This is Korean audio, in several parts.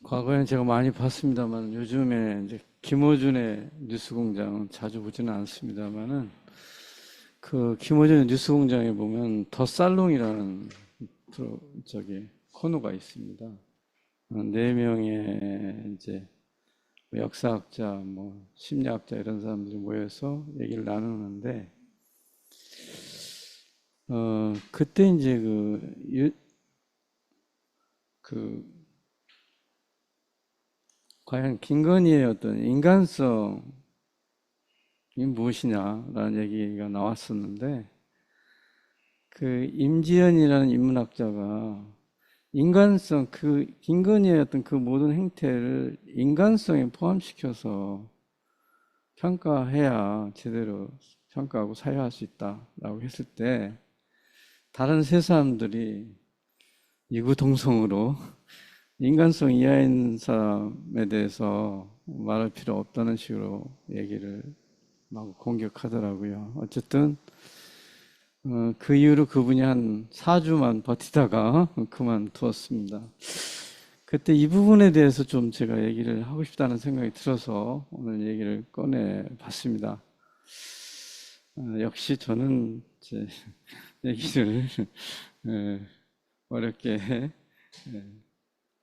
과거에는 제가 많이 봤습니다만 요즘에 이제 김어준의 뉴스공장 자주 보지는 않습니다만은 그 김어준의 뉴스공장에 보면 더 살롱이라는 저기 코너가 있습니다. 네 명의 이제 뭐 역사학자, 뭐 심리학자 이런 사람들이 모여서 얘기를 나누는데 그때 이제 그 과연 김건희의 어떤 인간성이 무엇이냐라는 얘기가 나왔었는데 그 임지연이라는 인문학자가 인간성, 그 김건희의 어떤 그 모든 행태를 인간성에 포함시켜서 평가해야 제대로 평가하고 사유할 수 있다라고 했을 때 다른 세 사람들이 이구동성으로 인간성 이하인 사람에 대해서 말할 필요 없다는 식으로 얘기를 막 공격하더라고요. 어쨌든 그 이후로 그분이 한 4주만 버티다가 그만두었습니다. 그때 이 부분에 대해서 좀 제가 얘기를 하고 싶다는 생각이 들어서 오늘 얘기를 꺼내 봤습니다. 역시 저는 제 얘기를 어렵게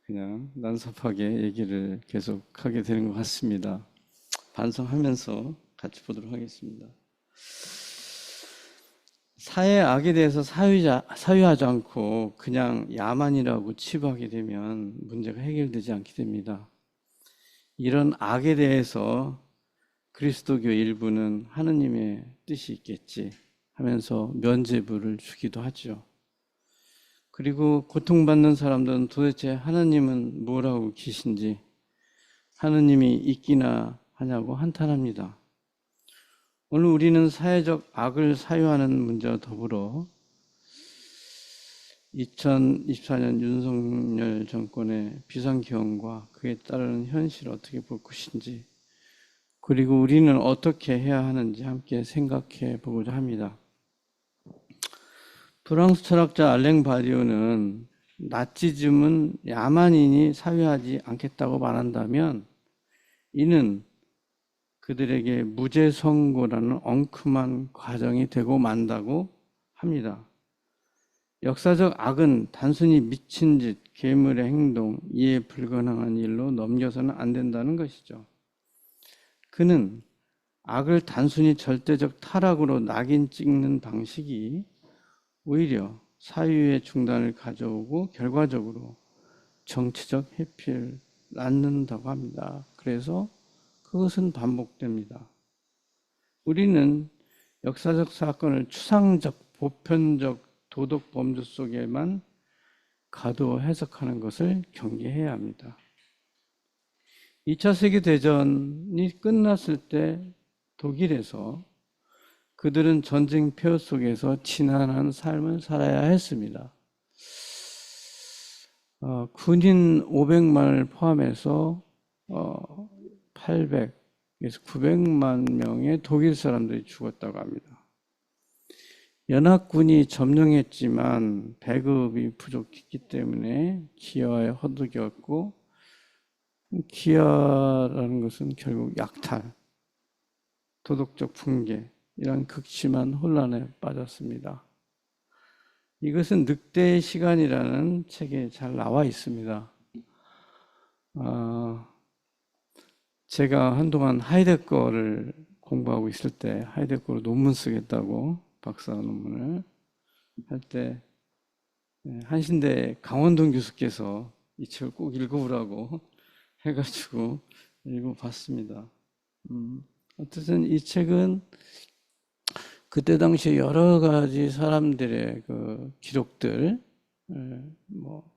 그냥 난섭하게 얘기를 계속 하게 되는 것 같습니다. 반성하면서 같이 보도록 하겠습니다. 사회 악에 대해서 사유하지 않고 그냥 야만이라고 치부하게 되면 문제가 해결되지 않게 됩니다. 이런 악에 대해서 그리스도교 일부는 하느님의 뜻이 있겠지 하면서 면죄부를 주기도 하죠. 그리고 고통받는 사람들은 도대체 하느님은 뭐라고 계신지, 하느님이 있기나 하냐고 한탄합니다. 오늘 우리는 사회적 악을 사유하는 문제와 더불어 2024년 윤석열 정권의 비상경과 그에 따르는 현실을 어떻게 볼 것인지, 그리고 우리는 어떻게 해야 하는지 함께 생각해 보고자 합니다. 프랑스 철학자 알랭 바디오는 나치즘은 야만인이 사유하지 않겠다고 말한다면 이는 그들에게 무죄 선고라는 엉큼한 과정이 되고 만다고 합니다. 역사적 악은 단순히 미친 짓, 괴물의 행동, 이해 불가능한 일로 넘겨서는 안 된다는 것이죠. 그는 악을 단순히 절대적 타락으로 낙인 찍는 방식이 오히려 사유의 중단을 가져오고 결과적으로 정치적 회피를 낳는다고 합니다. 그래서 그것은 반복됩니다. 우리는 역사적 사건을 추상적, 보편적 도덕 범주 속에만 가두어 해석하는 것을 경계해야 합니다. 2차 세계대전이 끝났을 때 독일에서 그들은 전쟁 폐허 속에서 진한한 삶을 살아야 했습니다. 군인 500만을 포함해서 800에서 900만 명의 독일 사람들이 죽었다고 합니다. 연합군이 점령했지만 배급이 부족했기 때문에 기아에 허덕였고, 기아라는 것은 결국 약탈, 도덕적 붕괴, 이런 극심한 혼란에 빠졌습니다. 이것은 늑대의 시간이라는 책에 잘 나와 있습니다. 제가 한동안 하이데거를 공부하고 있을 때 하이데거로 논문 쓰겠다고 박사 논문을 할 때 한신대 강원동 교수께서 이 책을 꼭 읽어보라고 해가지고 읽어봤습니다. 어쨌든 이 책은 그때 당시에 여러 가지 사람들의 그 기록들, 뭐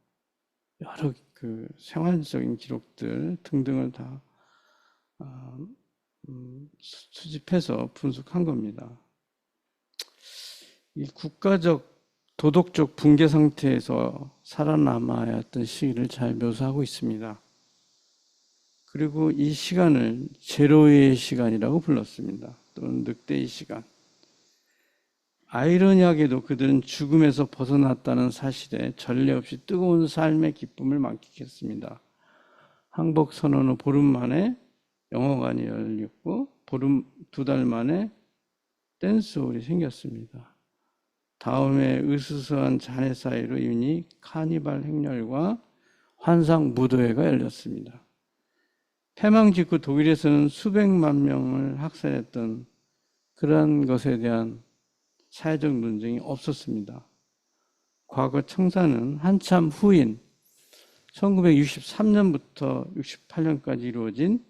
여러 그 생활적인 기록들 등등을 다 수집해서 분석한 겁니다. 이 국가적 도덕적 붕괴 상태에서 살아남아야 했던 시기를 잘 묘사하고 있습니다. 그리고 이 시간을 제로의 시간이라고 불렀습니다. 또는 늑대의 시간. 아이러니하게도 그들은 죽음에서 벗어났다는 사실에 전례 없이 뜨거운 삶의 기쁨을 만끽했습니다. 항복 선언 후 보름 만에 영어관이 열렸고 보름 2달 만에 댄스홀이 생겼습니다. 다음에 으스스한 잔해 사이로 이미 카니발 행렬과 환상 무도회가 열렸습니다. 패망 직후 독일에서는 수백만 명을 학살했던 그러한 것에 대한 사회적 논쟁이 없었습니다. 과거 청산은 한참 후인 1963년부터 68년까지 이루어진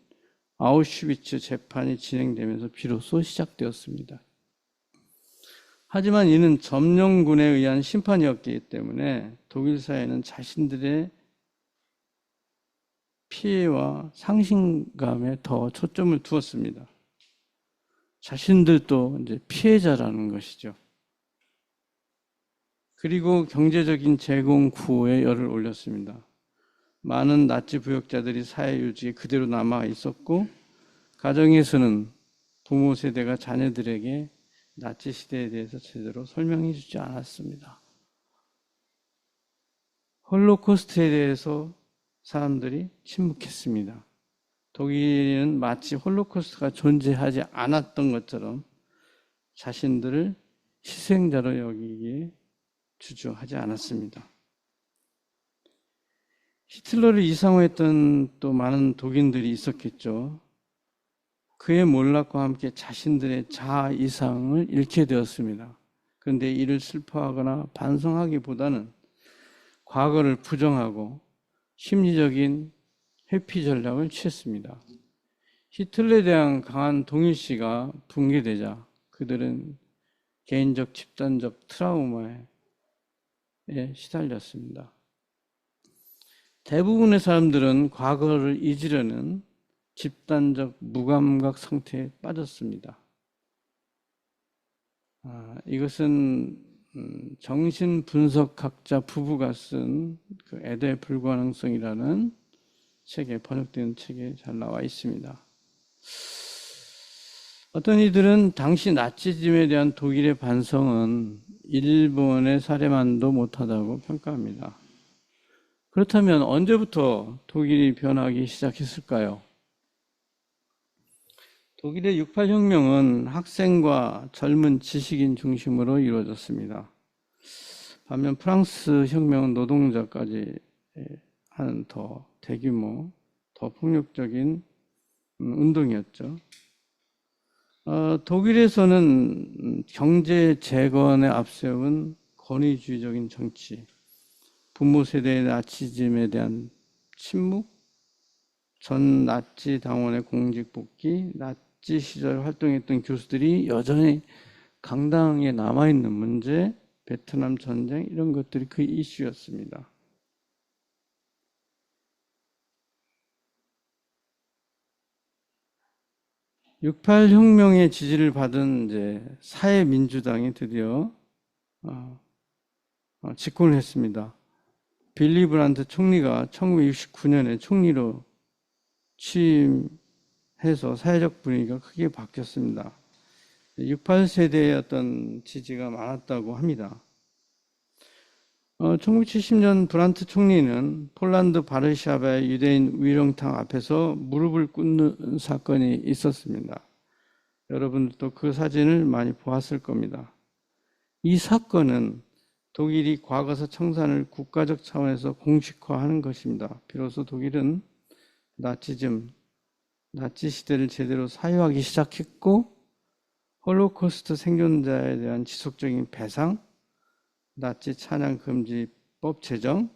아우슈비츠 재판이 진행되면서 비로소 시작되었습니다. 하지만 이는 점령군에 의한 심판이었기 때문에 독일 사회는 자신들의 피해와 상실감에 더 초점을 두었습니다. 자신들도 이제 피해자라는 것이죠. 그리고 경제적인 제공 구호에 열을 올렸습니다. 많은 나치 부역자들이 사회 유지에 그대로 남아 있었고 가정에서는 부모 세대가 자녀들에게 나치 시대에 대해서 제대로 설명해 주지 않았습니다. 홀로코스트에 대해서 사람들이 침묵했습니다. 독일은 마치 홀로코스트가 존재하지 않았던 것처럼 자신들을 희생자로 여기기에 주저하지 않았습니다. 히틀러를 이상화했던 또 많은 독인들이 있었겠죠. 그의 몰락과 함께 자신들의 자아 이상을 잃게 되었습니다. 그런데 이를 슬퍼하거나 반성하기보다는 과거를 부정하고 심리적인 회피 전략을 취했습니다. 히틀러에 대한 강한 동일시가 붕괴되자 그들은 개인적 집단적 트라우마에 시달렸습니다. 대부분의 사람들은 과거를 잊으려는 집단적 무감각 상태에 빠졌습니다. 이것은 정신분석학자 부부가 쓴 그 애도의 불가능성이라는 책에 번역된 책에 잘 나와 있습니다. 어떤 이들은 당시 나치즘에 대한 독일의 반성은 일본의 사례만도 못하다고 평가합니다. 그렇다면 언제부터 독일이 변하기 시작했을까요? 독일의 68혁명은 학생과 젊은 지식인 중심으로 이루어졌습니다. 반면 프랑스 혁명은 노동자까지 하는 더 대규모, 더 폭력적인 운동이었죠. 독일에서는 경제 재건에 앞세운 권위주의적인 정치, 부모 세대의 나치즘에 대한 침묵, 전 나치 당원의 공직 복귀, 나치 시절 활동했던 교수들이 여전히 강당에 남아있는 문제, 베트남 전쟁 이런 것들이 그 이슈였습니다. (68) 혁명의 지지를 받은 이제 사회민주당이 드디어 집권을 했습니다. 빌리 브란트 총리가 1969년에 총리로 취임해서 사회적 분위기가 크게 바뀌었습니다. 68세대의 어떤 지지가 많았다고 합니다. 1970년 브란트 총리는 폴란드 바르샤바의 유대인 위령탕 앞에서 무릎을 꿇는 사건이 있었습니다. 여러분들도 그 사진을 많이 보았을 겁니다. 이 사건은 독일이 과거사 청산을 국가적 차원에서 공식화하는 것입니다. 비로소 독일은 나치즘, 나치 시대를 제대로 사유하기 시작했고 홀로코스트 생존자에 대한 지속적인 배상, 나치 찬양 금지법 제정,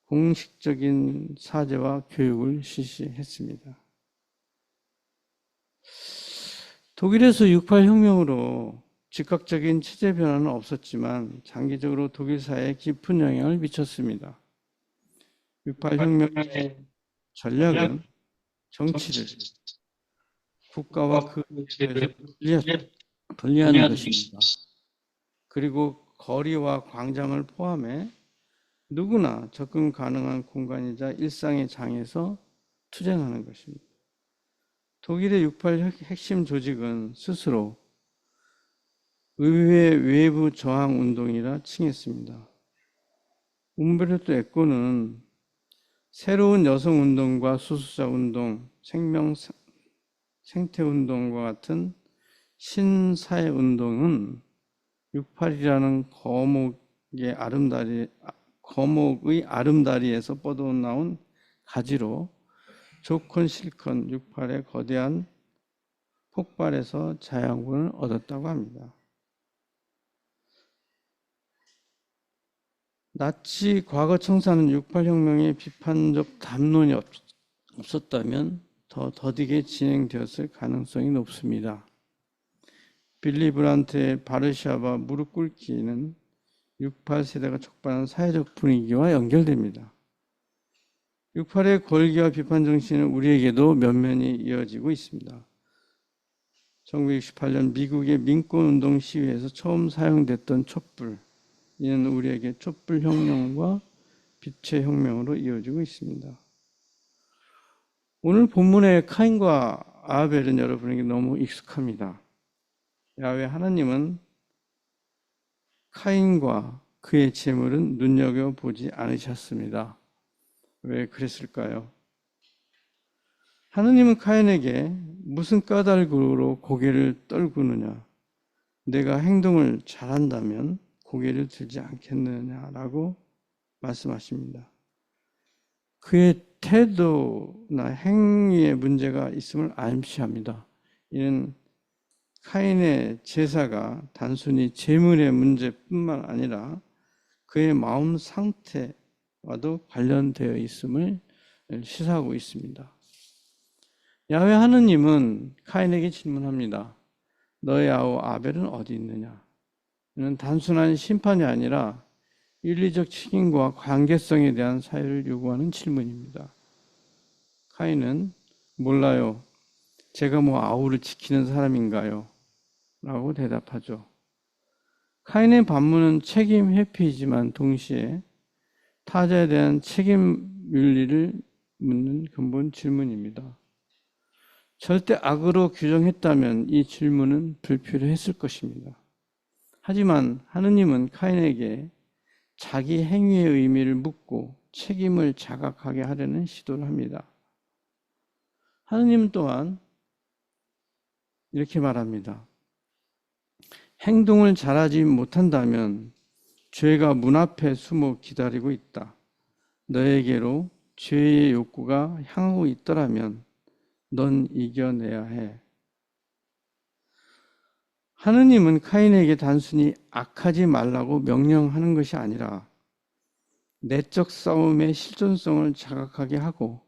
공식적인 사죄와 교육을 실시했습니다. 독일에서 68 혁명으로 즉각적인 체제 변화는 없었지만 장기적으로 독일 사회에 깊은 영향을 미쳤습니다. 68 혁명의 전략은 정치를 국가와 그 제도에서 분리하는 것입니다. 그리고 거리와 광장을 포함해 누구나 접근 가능한 공간이자 일상의 장에서 투쟁하는 것입니다. 독일의 68 핵심 조직은 스스로 의회 외부 저항 운동이라 칭했습니다. 움베르토 에코는 새로운 여성 운동과 수수자 운동, 생태 운동과 같은 신사회 운동은 68이라는 거목의 아름다리에서 뻗어나온 가지로 조건 실컷 68의 거대한 폭발에서 자양분을 얻었다고 합니다. 나치 과거 청사는 68혁명의 비판적 담론이 없었다면 더 더디게 진행되었을 가능성이 높습니다. 빌리 브란트의 바르샤바 무릎 꿇기는 68세대가 촉발한 사회적 분위기와 연결됩니다. 68의 권리와 비판 정신은 우리에게도 면면이 이어지고 있습니다. 1968년 미국의 민권운동 시위에서 처음 사용됐던 촛불, 이는 우리에게 촛불혁명과 빛의 혁명으로 이어지고 있습니다. 오늘 본문의 카인과 아벨은 여러분에게 너무 익숙합니다. 야훼 하나님은 카인과 그의 재물은 눈여겨보지 않으셨습니다. 왜 그랬을까요? 하나님은 카인에게 무슨 까닭으로 고개를 떨구느냐? 내가 행동을 잘한다면 고개를 들지 않겠느냐라고 말씀하십니다. 그의 태도나 행위에 문제가 있음을 암시합니다. 이는 카인의 제사가 단순히 재물의 문제뿐만 아니라 그의 마음 상태와도 관련되어 있음을 시사하고 있습니다. 야훼 하느님은 카인에게 질문합니다. 너의 아우 아벨은 어디 있느냐? 이는 단순한 심판이 아니라 윤리적 책임과 관계성에 대한 사유를 요구하는 질문입니다. 카인은 몰라요. 제가 뭐 아우를 지키는 사람인가요? 라고 대답하죠. 카인의 반문은 책임 회피이지만 동시에 타자에 대한 책임 윤리를 묻는 근본 질문입니다. 절대 악으로 규정했다면 이 질문은 불필요했을 것입니다. 하지만 하느님은 카인에게 자기 행위의 의미를 묻고 책임을 자각하게 하려는 시도를 합니다. 하느님 또한 이렇게 말합니다. 행동을 잘하지 못한다면 죄가 문 앞에 숨어 기다리고 있다. 너에게로 죄의 욕구가 향하고 있더라면 넌 이겨내야 해. 하느님은 카인에게 단순히 악하지 말라고 명령하는 것이 아니라 내적 싸움의 실존성을 자각하게 하고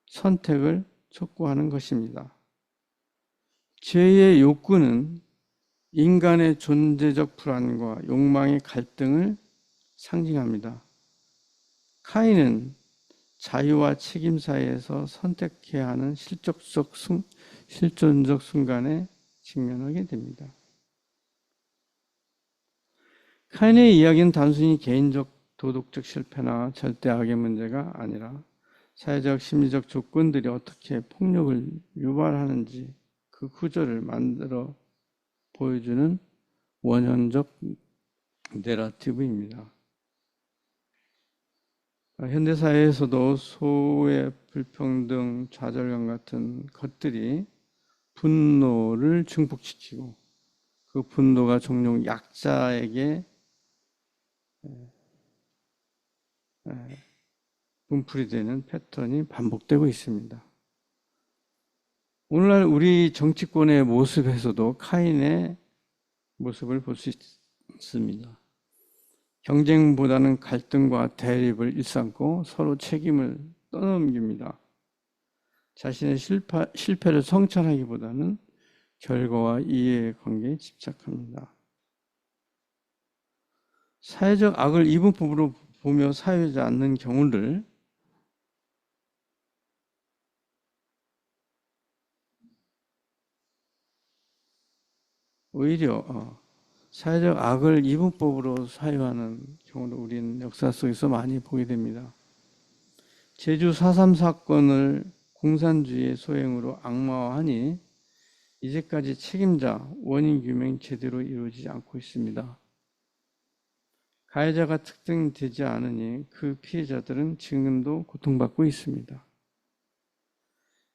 선택을 촉구하는 것입니다. 죄의 욕구는 인간의 존재적 불안과 욕망의 갈등을 상징합니다. 카인은 자유와 책임 사이에서 선택해야 하는 실존적 순간에 직면하게 됩니다. 카인의 이야기는 단순히 개인적 도덕적 실패나 절대 악의 문제가 아니라 사회적 심리적 조건들이 어떻게 폭력을 유발하는지 그 구조를 만들어 보여주는 원형적 내러티브입니다. 현대사회에서도 소외, 불평등, 좌절감 같은 것들이 분노를 증폭시키고 그 분노가 종종 약자에게 분풀이 되는 패턴이 반복되고 있습니다. 오늘날 우리 정치권의 모습에서도 카인의 모습을 볼 수 있습니다. 경쟁보다는 갈등과 대립을 일삼고 서로 책임을 떠넘깁니다. 자신의 실패를 성찰하기보다는 결과와 이해관계에 집착합니다. 사회적 악을 이분법으로 보며 사유하지 않는 경우를 오히려 사회적 악을 이분법으로 사유하는 경우를 우리는 역사 속에서 많이 보게 됩니다. 제주 4.3 사건을 공산주의의 소행으로 악마화하니 이제까지 책임자, 원인 규명이 제대로 이루어지지 않고 있습니다. 가해자가 특정되지 않으니 그 피해자들은 지금도 고통받고 있습니다.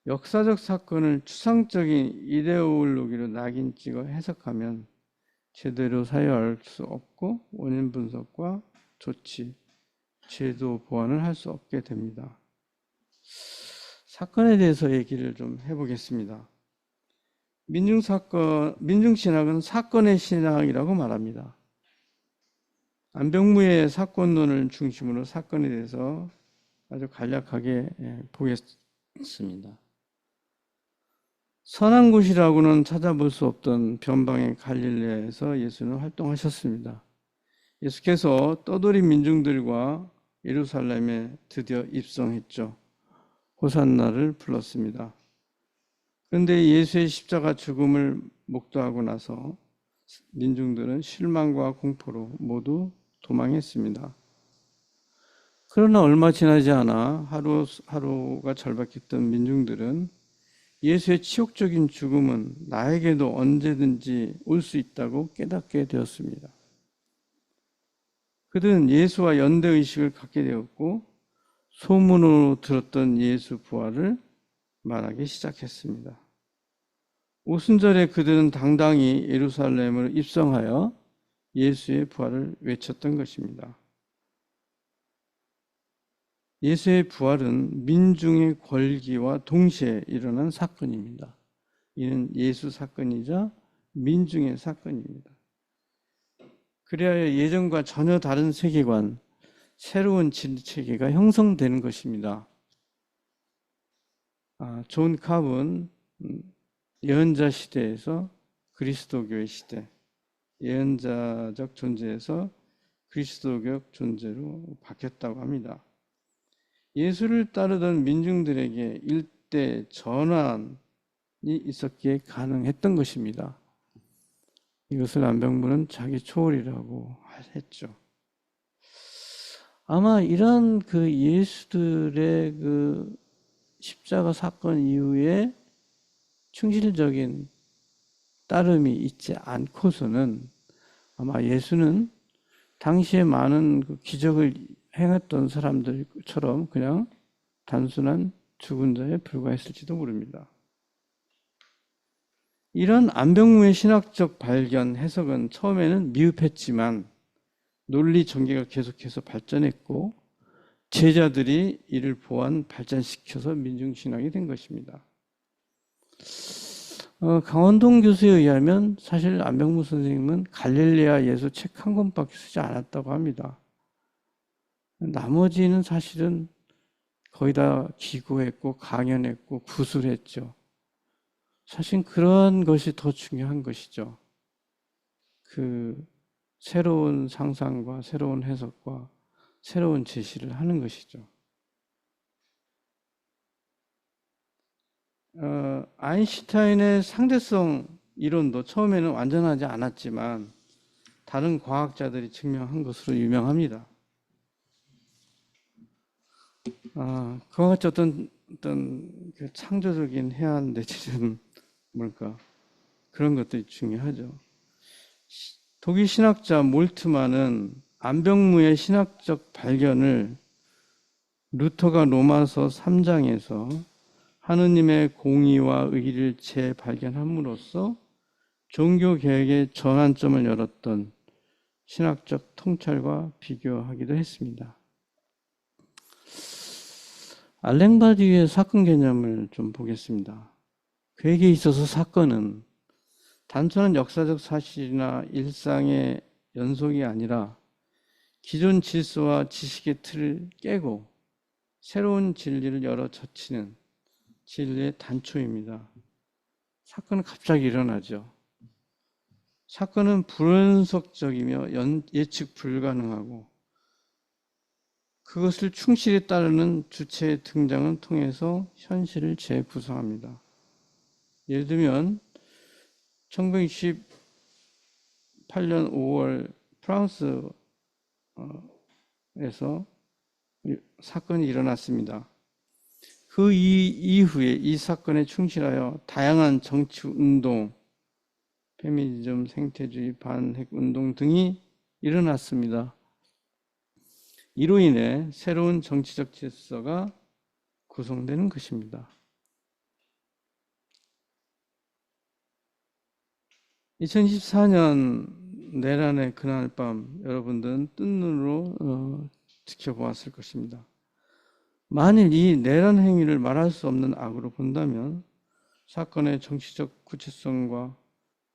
역사적 사건을 추상적인 이데올로기로 낙인 찍어 해석하면 제대로 사유할 수 없고 원인 분석과 조치, 제도 보완을 할 수 없게 됩니다. 사건에 대해서 얘기를 좀 해보겠습니다. 민중신학은 사건의 신학이라고 말합니다. 안병무의 사건론을 중심으로 사건에 대해서 아주 간략하게 보겠습니다. 선한 곳이라고는 찾아볼 수 없던 변방의 갈릴레에서 예수는 활동하셨습니다. 예수께서 떠돌이 민중들과 예루살렘에 드디어 입성했죠. 호산나를 불렀습니다. 그런데 예수의 십자가 죽음을 목도하고 나서 민중들은 실망과 공포로 모두 도망했습니다. 그러나 얼마 지나지 않아 하루가 절박했던 민중들은 예수의 치욕적인 죽음은 나에게도 언제든지 올 수 있다고 깨닫게 되었습니다. 그들은 예수와 연대의식을 갖게 되었고 소문으로 들었던 예수 부활을 말하기 시작했습니다. 오순절에 그들은 당당히 예루살렘을 입성하여 예수의 부활을 외쳤던 것입니다. 예수의 부활은 민중의 권기와 동시에 일어난 사건입니다. 이는 예수 사건이자 민중의 사건입니다. 그래야 예전과 전혀 다른 세계관, 새로운 진리체계가 형성되는 것입니다. 존 캅은 예언자 시대에서 그리스도교의 시대, 예언자적 존재에서 그리스도적 존재로 바뀌었다고 합니다. 예수를 따르던 민중들에게 일대 전환이 있었기에 가능했던 것입니다. 이것을 안병무는 자기 초월이라고 했죠. 아마 이런 그 예수들의 그 십자가 사건 이후에 충실적인 따름이 있지 않고서는 아마 예수는 당시에 많은 그 기적을 행했던 사람들처럼 그냥 단순한 죽은 자에 불과했을지도 모릅니다. 이런 안병무의 신학적 발견, 해석은 처음에는 미흡했지만 논리 전개가 계속해서 발전했고 제자들이 이를 보완 발전시켜서 민중신학이 된 것입니다. 강원동 교수에 의하면 사실 안병무 선생님은 갈릴레아 예수 책 한 권밖에 쓰지 않았다고 합니다. 나머지는 사실은 거의 다 기고했고 강연했고 구술했죠. 사실 그런 것이 더 중요한 것이죠. 그 새로운 상상과 새로운 해석과 새로운 제시를 하는 것이죠. 아인슈타인의 상대성 이론도 처음에는 완전하지 않았지만 다른 과학자들이 증명한 것으로 유명합니다. 그와 같이 어떤 그 창조적인 해안 내지는 뭘까 그런 것들이 중요하죠. 독일 신학자 몰트만은 안병무의 신학적 발견을 루터가 로마서 3장에서 하느님의 공의와 의를 재발견함으로써 종교개혁의 전환점을 열었던 신학적 통찰과 비교하기도 했습니다. 알랭 바디의 사건 개념을 좀 보겠습니다. 그에게 있어서 사건은 단순한 역사적 사실이나 일상의 연속이 아니라 기존 질서와 지식의 틀을 깨고 새로운 진리를 열어 젖히는 진리의 단초입니다. 사건은 갑자기 일어나죠. 사건은 불연속적이며 예측 불가능하고 그것을 충실히 따르는 주체의 등장을 통해서 현실을 재구성합니다. 예를 들면 1968년 5월 프랑스에서 사건이 일어났습니다. 그 이후에 이 사건에 충실하여 다양한 정치운동, 페미니즘, 생태주의, 반핵운동 등이 일어났습니다. 이로 인해 새로운 정치적 질서가 구성되는 것입니다. 2024년 내란의 그날 밤 여러분들은 뜬 눈으로 지켜보았을 것입니다. 만일 이 내란 행위를 말할 수 없는 악으로 본다면 사건의 정치적 구체성과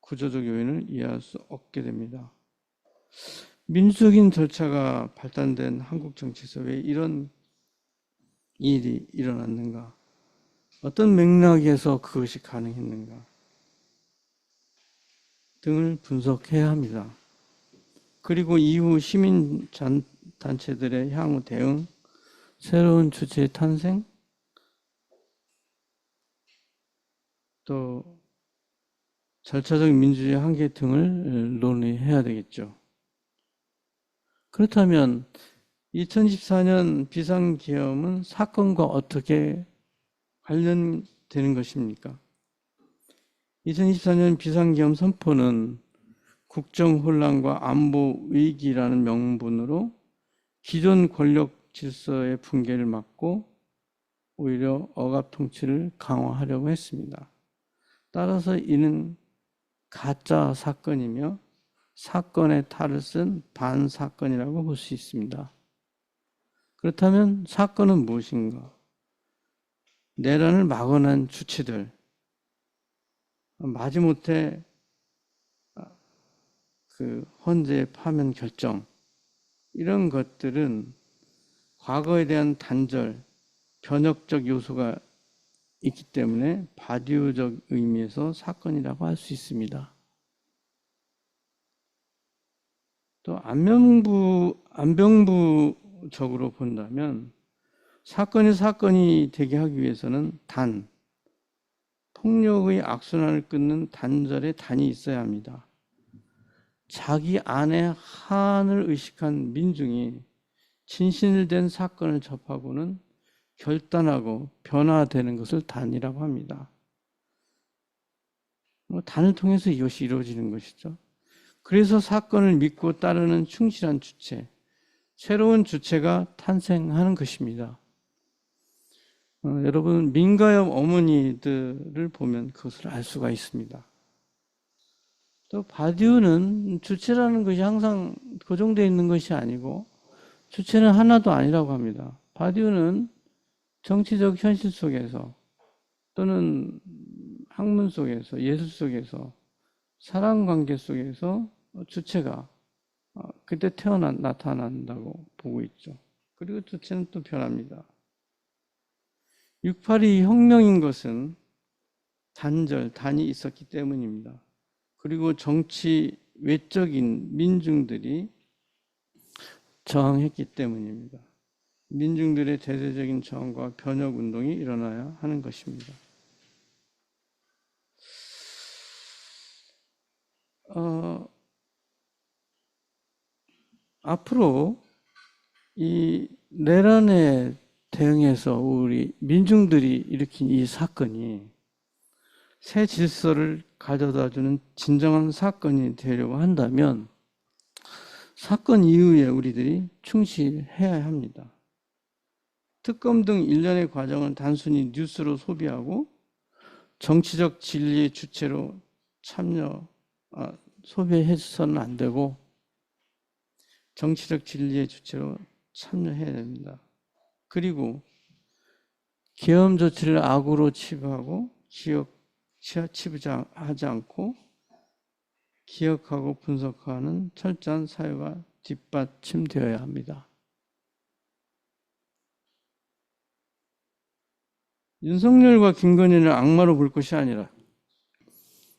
구조적 요인을 이해할 수 없게 됩니다. 민주적인 절차가 발달된 한국 정치에서 왜 이런 일이 일어났는가? 어떤 맥락에서 그것이 가능했는가? 등을 분석해야 합니다. 그리고 이후 시민단체들의 향후 대응, 새로운 주체의 탄생, 또 절차적 민주주의 한계 등을 논의해야 되겠죠. 그렇다면 2014년 비상계엄은 사건과 어떻게 관련되는 것입니까? 2024년 비상계엄 선포는 국정혼란과 안보위기라는 명분으로 기존 권력 질서의 붕괴를 막고 오히려 억압통치를 강화하려고 했습니다. 따라서 이는 가짜 사건이며 사건의 탈을 쓴 반사건이라고 볼 수 있습니다. 그렇다면 사건은 무엇인가? 내란을 막아낸 주체들, 마지못해 그 헌재 파면 결정, 이런 것들은 과거에 대한 단절, 변혁적 요소가 있기 때문에 바디오적 의미에서 사건이라고 할 수 있습니다. 또 안병부적으로 본다면 사건이 되게 하기 위해서는 단, 폭력의 악순환을 끊는 단절의 단이 있어야 합니다. 자기 안에 한을 의식한 민중이 진실된 사건을 접하고는 결단하고 변화되는 것을 단이라고 합니다. 단을 통해서 이것이 이루어지는 것이죠. 그래서 사건을 믿고 따르는 충실한 주체, 새로운 주체가 탄생하는 것입니다. 여러분, 민가염 어머니들을 보면 그것을 알 수가 있습니다. 또 바디우는 주체라는 것이 항상 고정되어 있는 것이 아니고 주체는 하나도 아니라고 합니다. 바디우는 정치적 현실 속에서 또는 학문 속에서 예술 속에서 사랑 관계 속에서 주체가 그때 나타난다고 보고 있죠. 그리고 주체는 또 변합니다. 6.82 혁명인 것은 단이 있었기 때문입니다. 그리고 정치 외적인 민중들이 저항했기 때문입니다. 민중들의 대대적인 저항과 변혁운동이 일어나야 하는 것입니다. 앞으로 이 내란에 대응해서 우리 민중들이 일으킨 이 사건이 새 질서를 가져다주는 진정한 사건이 되려고 한다면 사건 이후에 우리들이 충실해야 합니다. 특검 등 일련의 과정은 단순히 뉴스로 소비하고 정치적 진리의 주체로 소비해서는 안 되고 정치적 진리의 주체로 참여해야 됩니다. 그리고 계엄 조치를 악으로 치부하고 치부하지 않고 기억하고 분석하는 철저한 사회가 뒷받침되어야 합니다. 윤석열과 김건희를 악마로 볼 것이 아니라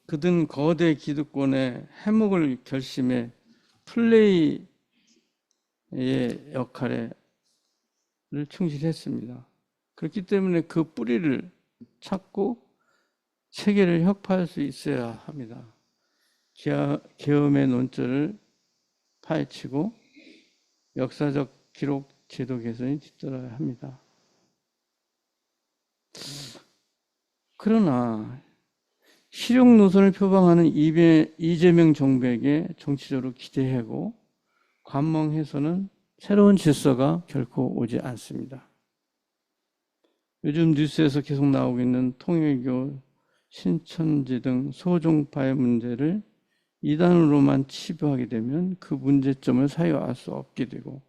그들은 거대 기득권의 해묵을 결심해 플레이의 역할에 충실했습니다. 그렇기 때문에 그 뿌리를 찾고 체계를 혁파할 수 있어야 합니다. 계엄의 논조를 파헤치고 역사적 기록 제도 개선이 뒤따라야 합니다. 그러나 실용 노선을 표방하는 이재명 정부에게 정치적으로 기대하고 관망해서는 새로운 질서가 결코 오지 않습니다. 요즘 뉴스에서 계속 나오고 있는 통일교, 신천지 등 소종파의 문제를 이단으로만 치부하게 되면 그 문제점을 사유할 수 없게 되고,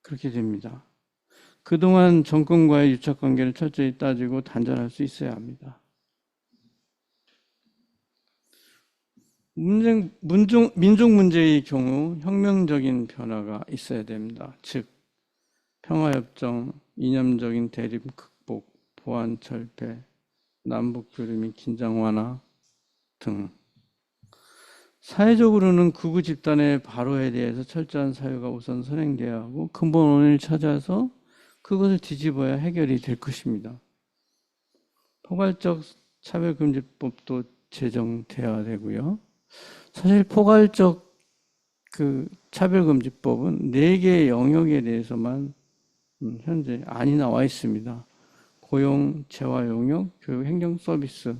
그렇게 됩니다. 그동안 정권과의 유착관계를 철저히 따지고 단절할 수 있어야 합니다. 민족 문제의 경우 혁명적인 변화가 있어야 됩니다. 즉, 평화협정, 이념적인 대립 극복, 보안 철폐, 남북교류 및 긴장 완화 등 사회적으로는 극우 집단의 발호에 대해서 철저한 사유가 우선 선행돼야 하고 근본 원인을 찾아서 그것을 뒤집어야 해결이 될 것입니다. 포괄적 차별금지법도 제정돼야 되고요. 사실 포괄적 차별금지법은 4개의 영역에 대해서만 현재 안이 나와 있습니다. 고용, 재화 용역, 교육, 행정 서비스.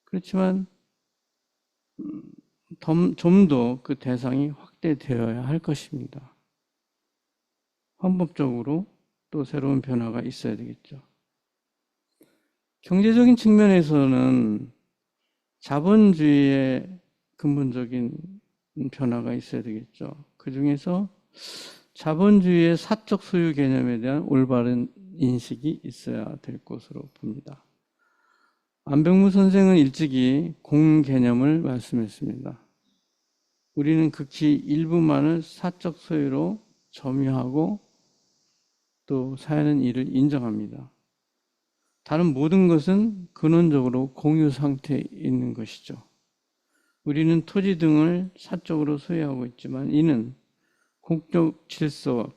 그렇지만 좀 더 그 대상이 확대되어야 할 것입니다. 헌법적으로 또 새로운 변화가 있어야 되겠죠. 경제적인 측면에서는 자본주의의 근본적인 변화가 있어야 되겠죠. 그 중에서 자본주의의 사적 소유 개념에 대한 올바른 인식이 있어야 될 것으로 봅니다. 안병무 선생은 일찍이 공 개념을 말씀했습니다. 우리는 극히 일부만을 사적 소유로 점유하고 또 사회는 이를 인정합니다. 다른 모든 것은 근원적으로 공유 상태에 있는 것이죠. 우리는 토지 등을 사적으로 소유하고 있지만 이는 공적 질서와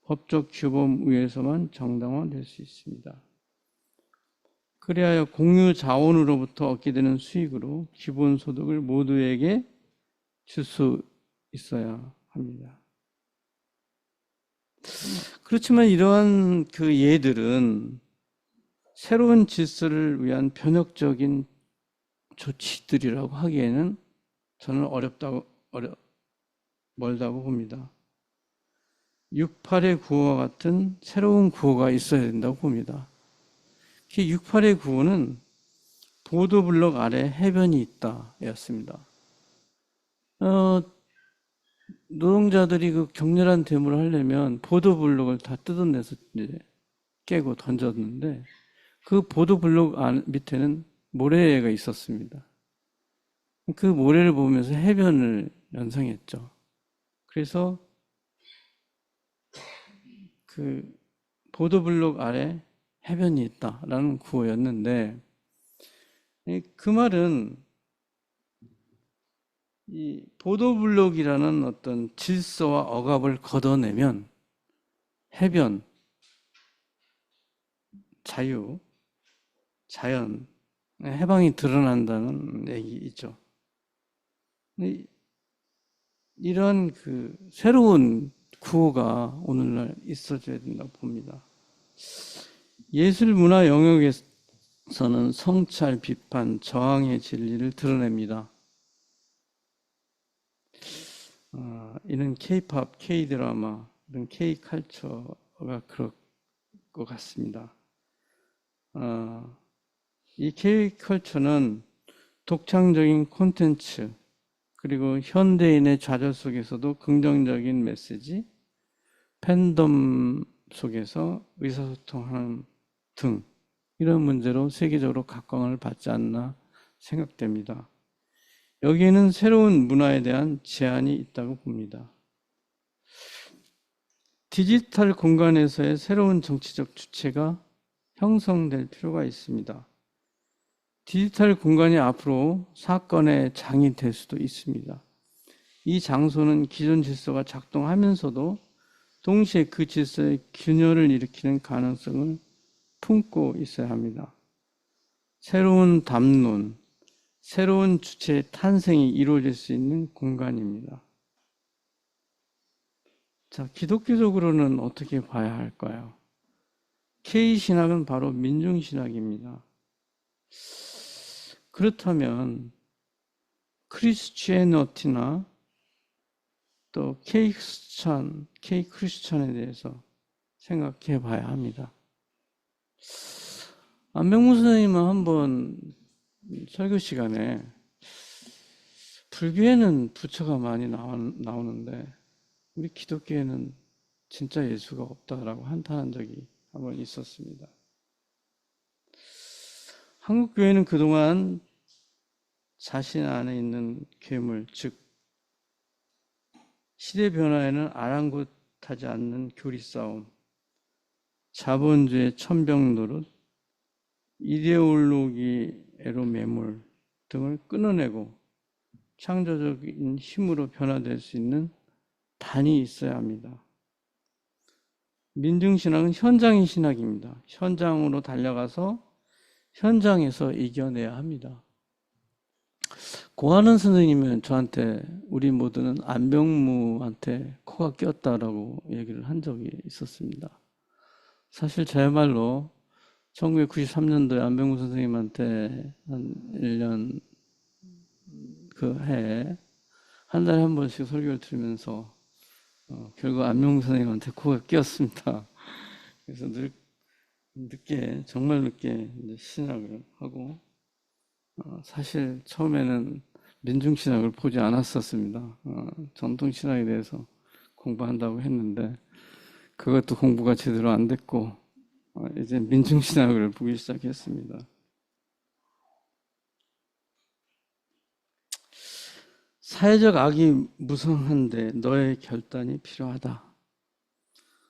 법적 규범 위에서만 정당화될 수 있습니다. 그리하여 공유 자원으로부터 얻게 되는 수익으로 기본소득을 모두에게 줄 수 있어야 합니다. 그렇지만 이러한 그 예들은 새로운 질서를 위한 변혁적인 조치들이라고 하기에는 저는 멀다고 봅니다. 68의 구호와 같은 새로운 구호가 있어야 된다고 봅니다. 68의 구호는 보도블록 아래 해변이 있다 였습니다. 노동자들이 그 격렬한 데모를 하려면 보도블록을 다 뜯어내서 이제 깨고 던졌는데 그 보도블록 밑에는 모래가 있었습니다. 그 모래를 보면서 해변을 연상했죠. 그래서 그 보도블록 아래 해변이 있다라는 구호였는데 그 말은 이 보도블록이라는 어떤 질서와 억압을 걷어내면 해변, 자유, 자연, 해방이 드러난다는 얘기죠. 이런 그 새로운 구호가 오늘날 있어져야 된다고 봅니다. 예술 문화 영역에서는 성찰, 비판, 저항의 진리를 드러냅니다. 이는 K-팝, K-드라마, 이런 K-칼처가 그럴 것 같습니다. 이 K-컬처는 독창적인 콘텐츠, 그리고 현대인의 좌절 속에서도 긍정적인 메시지, 팬덤 속에서 의사소통하는 등 이런 문제로 세계적으로 각광을 받지 않나 생각됩니다. 여기에는 새로운 문화에 대한 제한이 있다고 봅니다. 디지털 공간에서의 새로운 정치적 주체가 형성될 필요가 있습니다. 디지털 공간이 앞으로 사건의 장이 될 수도 있습니다. 이 장소는 기존 질서가 작동하면서도 동시에 그 질서의 균열을 일으키는 가능성을 품고 있어야 합니다. 새로운 담론, 새로운 주체의 탄생이 이루어질 수 있는 공간입니다. 자, 기독교적으로는 어떻게 봐야 할까요? K신학은 바로 민중신학입니다. 그렇다면 크리스치애너티나 또 K 크리스천에 대해서 생각해 봐야 합니다. 안병무 선생님은 한번 설교 시간에 불교에는 부처가 많이 나오는데 우리 기독교에는 진짜 예수가 없다라고 한탄한 적이 한번 있었습니다. 한국 교회는 그동안 자신 안에 있는 괴물, 즉 시대 변화에는 아랑곳하지 않는 교리 싸움, 자본주의 천병 노릇, 이데올로기 애로 매몰 등을 끊어내고 창조적인 힘으로 변화될 수 있는 단이 있어야 합니다. 민중신학은 현장의 신학입니다. 현장으로 달려가서 현장에서 이겨내야 합니다. 고하는 선생님은 저한테 우리 모두는 안병무한테 코가 꼈다라고 얘기를 한 적이 있었습니다. 사실 저야말로 1993년도에 안병무 선생님한테 한 1년 그 해에 한 달에 한 번씩 설교를 들으면서 결국 안병무 선생님한테 코가 끼었습니다. 그래서 정말 늦게 이제 신학을 하고 사실 처음에는 민중신학을 보지 않았었습니다. 전통신학에 대해서 공부한다고 했는데 그것도 공부가 제대로 안 됐고 이제 민중신학을 보기 시작했습니다. 사회적 악이 무성한데 너의 결단이 필요하다.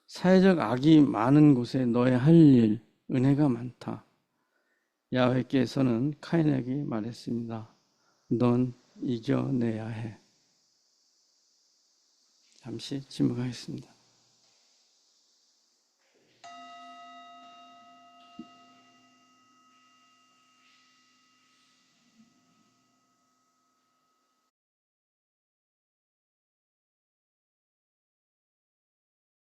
사회적 악이 많은 곳에 너의 할 일, 은혜가 많다. 야훼께서는 카인에게 말했습니다. 넌 이겨내야 해. 잠시 침묵하겠습니다.